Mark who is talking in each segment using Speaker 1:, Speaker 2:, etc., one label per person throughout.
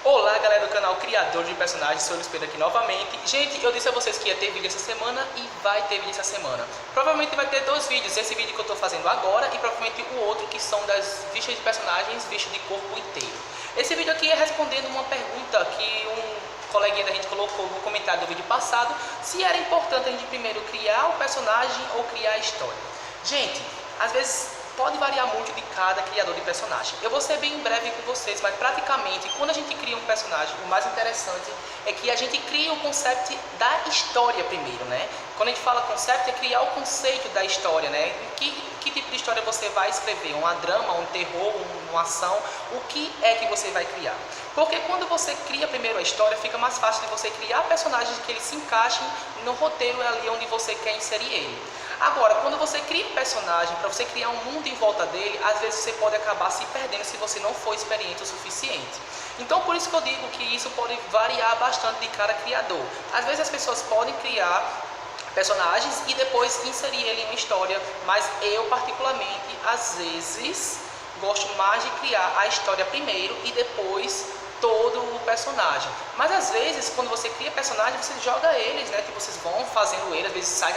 Speaker 1: Olá galera do canal Criador de Personagens, sou o Luiz Pedro aqui novamente. Gente, eu disse a vocês que ia ter vídeo essa semana e vai ter vídeo essa semana. Provavelmente vai ter dois vídeos, esse vídeo que eu estou fazendo agora e provavelmente o outro que são das fichas de personagens vistos de corpo inteiro. Esse vídeo aqui é respondendo uma pergunta que um coleguinha da gente colocou no comentário do vídeo passado, se era importante a gente primeiro criar o personagem ou criar a história. Gente, às vezes pode variar muito de cada criador de personagem. Eu vou ser bem breve com vocês, mas praticamente quando a gente cria um personagem, o mais interessante é que a gente cria o conceito da história primeiro, né? Quando a gente fala conceito, é criar o conceito da história, né? Que tipo de história você vai escrever? Uma drama, um terror, uma ação? O que é que você vai criar? Porque quando você cria primeiro a história, fica mais fácil de você criar personagens que eles se encaixem no roteiro ali onde você quer inserir ele. Agora, quando você cria um personagem, para você criar um mundo em volta dele, às vezes você pode acabar se perdendo se você não for experiente o suficiente. Então, por isso que eu digo que isso pode variar bastante de cada criador. Às vezes as pessoas podem criar personagens e depois inserir ele em uma história, mas eu particularmente, às vezes, gosto mais de criar a história primeiro e depois todo o personagem. Mas às vezes, quando você cria personagem, você joga eles, né? Que vocês vão fazendo ele, às vezes sai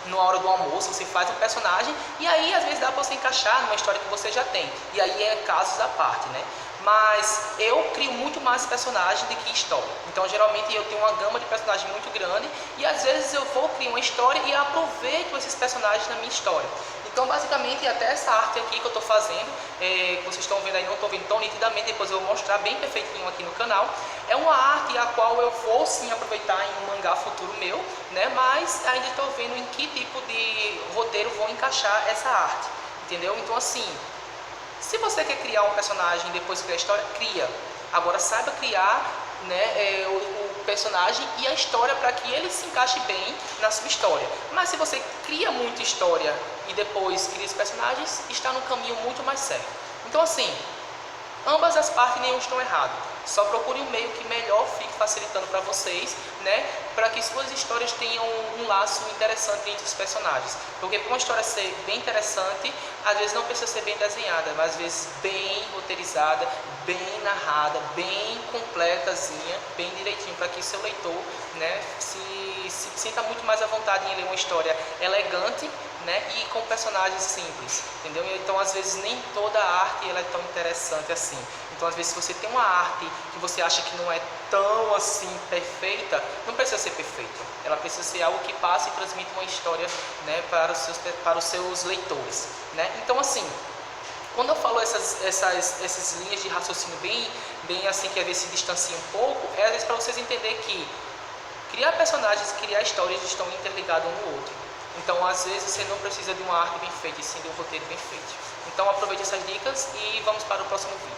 Speaker 1: na hora do almoço, você faz um personagem e aí às vezes dá para você encaixar numa história que você já tem. E aí é casos à parte, né? Mas eu crio muito mais personagens do que história. Então geralmente eu tenho uma gama de personagens muito grande e às vezes eu vou criar uma história e aproveito esses personagens na minha história. Então basicamente até essa arte aqui que eu estou fazendo, que vocês estão vendo aí, não estou vendo tão nitidamente, depois eu vou mostrar bem perfeitinho aqui no canal. É uma arte a qual eu vou sim aproveitar em um mangá futuro meu, né? Mas ainda estou vendo em que tipo de roteiro vou encaixar essa arte, entendeu? Então assim, se você quer criar um personagem e depois criar a história, cria. Agora saiba criar, né, o personagem e a história para que ele se encaixe bem na sua história. Mas se você cria muita história e depois cria os personagens, está no caminho muito mais certo. Então assim, ambas as partes nenhum estão erradas. Só procure um meio que melhor fique facilitando para vocês, né? Para que suas histórias tenham um laço interessante entre os personagens. Porque para uma história ser bem interessante, às vezes não precisa ser bem desenhada, mas às vezes bem roteirizada, bem narrada, bem completazinha, bem direitinho, para que seu leitor, né, se sinta muito mais à vontade em ler uma história elegante, né, e com personagens simples, entendeu? Então às vezes nem toda a arte ela é tão interessante assim. Então às vezes se você tem uma arte que você acha que não é tão assim perfeita, não precisa ser perfeita. Ela precisa ser algo que passe e transmita uma história, né, para os seus leitores, né? Então assim, quando eu falo essas linhas de raciocínio bem assim, que às vezes se distancia um pouco, é às vezes para vocês entenderem que criar personagens e criar histórias estão interligados um no outro. Então, às vezes, você não precisa de uma arte bem feita, e sim de um roteiro bem feito. Então, aproveite essas dicas e vamos para o próximo vídeo.